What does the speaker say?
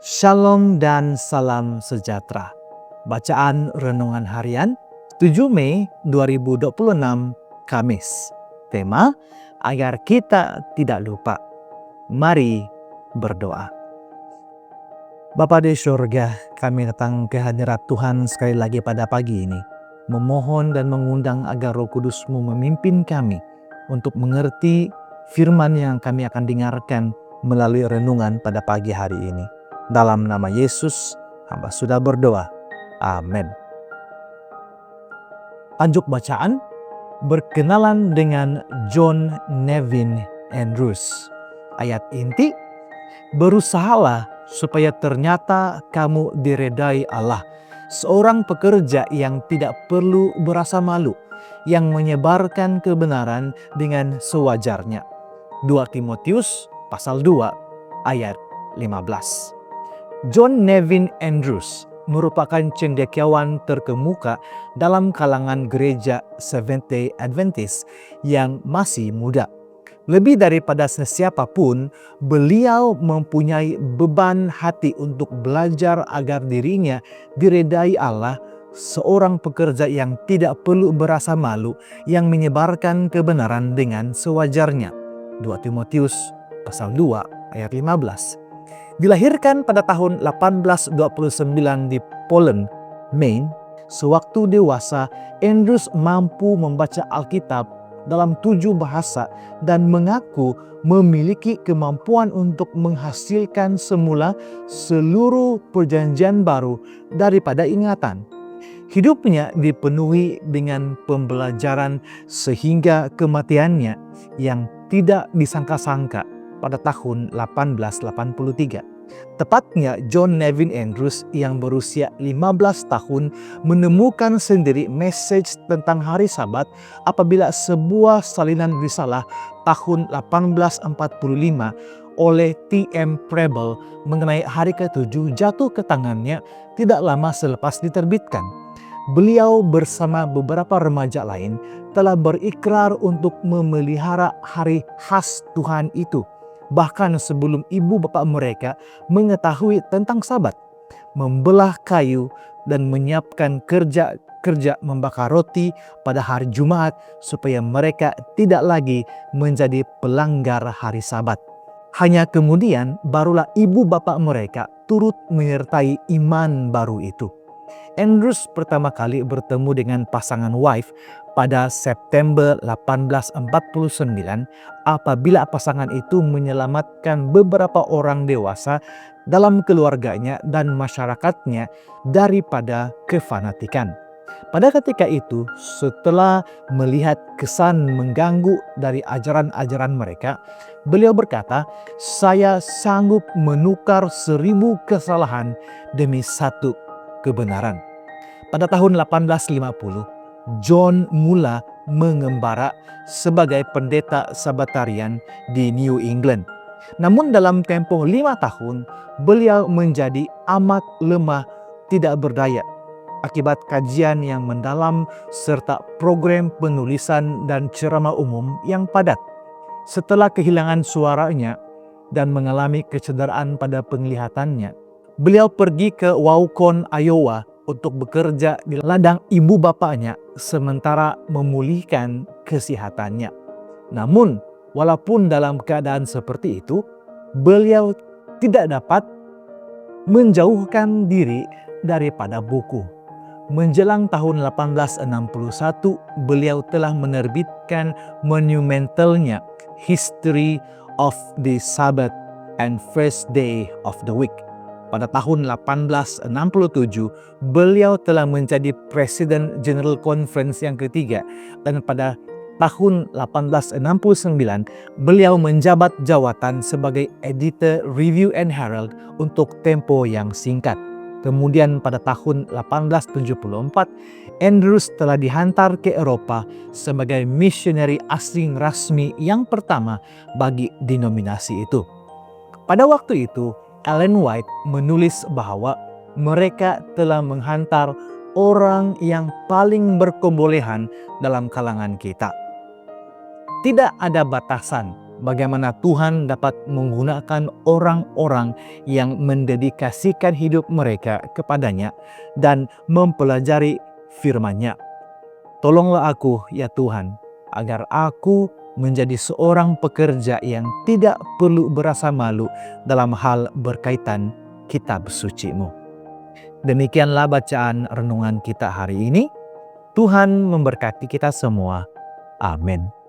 Shalom dan salam sejahtera. Bacaan Renungan Harian 7 Mei 2026 Kamis. Tema, agar kita tidak lupa. Mari berdoa. Bapa di surga, kami datang ke hadirat Tuhan sekali lagi pada pagi ini. Memohon dan mengundang agar Roh Kudus-Mu memimpin kami untuk mengerti firman yang kami akan dengarkan melalui renungan pada pagi hari ini. Dalam nama Yesus, hamba sudah berdoa. Amin. Tajuk bacaan, berkenalan dengan John Nevin Andrews. Ayat inti, berusahalah supaya ternyata kamu diredai Allah, seorang pekerja yang tidak perlu berasa malu, yang menyebarkan kebenaran dengan sewajarnya. 2 Timotius pasal 2 ayat 15. John Nevin Andrews merupakan cendekiawan terkemuka dalam kalangan gereja Seventh-day Adventist yang masih muda. Lebih daripada sesiapapun, beliau mempunyai beban hati untuk belajar agar dirinya diredai Allah, seorang pekerja yang tidak perlu berasa malu, yang menyebarkan kebenaran dengan sewajarnya. 2 Timotius pasal 2 ayat 15. Dilahirkan pada tahun 1829 di Poland, Maine, sewaktu dewasa Andrews mampu membaca Alkitab dalam 7 bahasa dan mengaku memiliki kemampuan untuk menghasilkan semula seluruh perjanjian baru daripada ingatan. Hidupnya dipenuhi dengan pembelajaran sehingga kematiannya yang tidak disangka-sangka pada tahun 1883. Tepatnya John Nevin Andrews yang berusia 15 tahun menemukan sendiri message tentang hari Sabat apabila sebuah salinan risalah tahun 1845 oleh T.M. Preble mengenai hari ke-7 jatuh ke tangannya tidak lama selepas diterbitkan. Beliau bersama beberapa remaja lain telah berikrar untuk memelihara hari khas Tuhan itu, bahkan sebelum ibu bapak mereka mengetahui tentang Sabat, membelah kayu dan menyiapkan kerja membakar roti pada hari Jumat supaya mereka tidak lagi menjadi pelanggar hari Sabat. Hanya kemudian barulah ibu bapak mereka turut menyertai iman baru itu. Andrews pertama kali bertemu dengan pasangan wife pada September 1849 apabila pasangan itu menyelamatkan beberapa orang dewasa dalam keluarganya dan masyarakatnya daripada kefanatikan. Pada ketika itu, setelah melihat kesan mengganggu dari ajaran-ajaran mereka, beliau berkata, "Saya sanggup menukar 1000 kesalahan demi 1 kebenaran." Pada tahun 1850, John mula mengembara sebagai pendeta Sabbatarian di New England. Namun dalam tempoh 5 tahun, beliau menjadi amat lemah tidak berdaya akibat kajian yang mendalam serta program penulisan dan ceramah umum yang padat. Setelah kehilangan suaranya dan mengalami kecederaan pada penglihatannya, beliau pergi ke Waukegan, Iowa untuk bekerja di ladang ibu bapaknya sementara memulihkan kesehatannya. Namun, walaupun dalam keadaan seperti itu, beliau tidak dapat menjauhkan diri daripada buku. Menjelang tahun 1861, beliau telah menerbitkan monumentalnya History of the Sabbath and First Day of the Week. Pada tahun 1867, beliau telah menjadi Presiden General Conference yang ketiga, dan pada tahun 1869, beliau menjabat jawatan sebagai Editor Review and Herald untuk tempo yang singkat. Kemudian pada tahun 1874, Andrews telah dihantar ke Eropa sebagai misioneri asing rasmi yang pertama bagi denominasi itu. Pada waktu itu, Ellen White menulis bahwa mereka telah menghantar orang yang paling berkebolehan dalam kalangan kita. Tidak ada batasan bagaimana Tuhan dapat menggunakan orang-orang yang mendedikasikan hidup mereka kepadanya dan mempelajari firman-Nya. Tolonglah aku ya Tuhan, agar aku menjadi seorang pekerja yang tidak perlu berasa malu dalam hal berkaitan kitab suci-Mu. Demikianlah bacaan renungan kita hari ini. Tuhan memberkati kita semua. Amin.